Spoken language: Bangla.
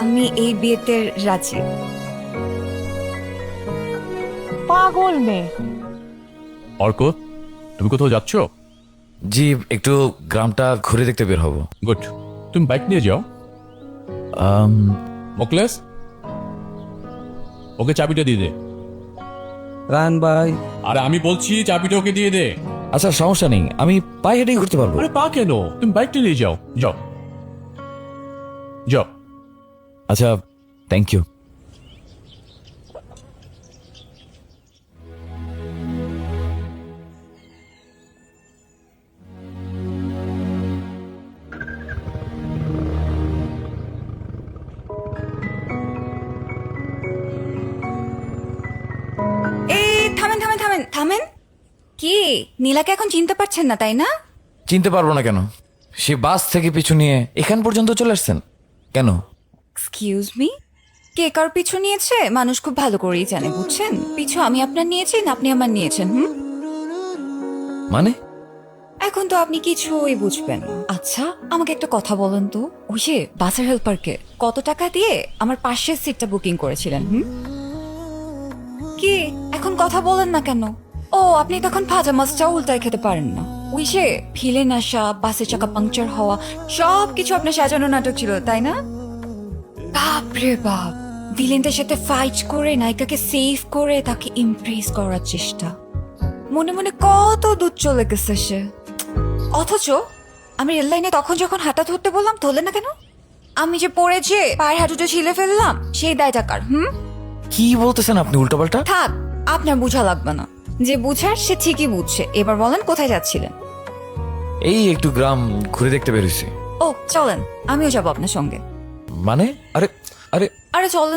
আমি এই বিয়েতে রাজি। পাগল মেয়ে। অর্ক, তুমি কোথাও যাচ্ছ? জি, একটু গ্রামটা ঘুরে দেখতে বের হব। গুড, তুমি বাইক নিয়ে যাও। মোকলেস, ওকে চাবিটা দিয়ে দে। রান ভাই, আরে আমি বলছি চাবিটা ওকে দিয়ে দে। আচ্ছা, সমস্যা নেই, আমি পায়ে হেঁটেই ঘুরতে পারবো। আরে পা কেন, তুমি বাইকটা নিয়ে যাও। যাও যাও। আচ্ছা, থ্যাংক ইউ। এই থামেন থামেন থামেন থামেন। কি, নীলাকে এখন চিনতে পারছেন না তাই না? চিনতে পারবো না কেন? সে বাস থেকে পিছু নিয়ে এখান পর্যন্ত চলে আসছেন কেন? এক্সকিউজ মি, কে কার পিছু নিয়েছে মানুষ খুব ভালো করেই জানে, বুঝছেন? পিছু আমি আপনার নিয়েছি না আপনি আমার নিয়েছেন? মানে? এখন তো আপনি কিছুই বুঝবেন না। আচ্ছা, আমাকে একটা কথা বলেন তো, ওই যে বাসের হেল্পারকে কত টাকা দিয়ে আমার পাশের সিটটা বুকিং করেছিলেন? কি এখন কথা বলেন না কেন? ও, আপনি তখন ভাজা মাছটাও উল্টায় খেতে পারেন না। ওই যে ভিলেন আসা, বাসের চাকা পাংচার হওয়া, সব কিছু আপনার সাজানো নাটক ছিল তাই না? বাপরে বাপ, ভিলেনদের সাথে ফাইট করে নায়িকাকে সেভ করে তাকে ইমপ্রেস করার চেষ্টা। মনে মনে কত দূর চলে গেছে সে। অথচ আমি রেল লাইনে তখন যখন হাঁটা ধরতে বললাম ধরলেন না কেন? আমি যে পড়েছি পায়ের হাঁটুটা ছিলে ফেললাম, সেই দায়টা কার? কি বলতেছেন আপনি উল্টোপাল্টা? থাক, আপনার বুঝা লাগবে না। যে বুঝার সে ঠিকই বুঝছে। এবার বলেন কোথায় যাচ্ছিলেন? এই একটু গ্রাম ঘুরে দেখতে বেরোইছি। ও চলেন, আমিও যাবো আপনার সঙ্গে। মানে? আরে আরে আরে চলেন।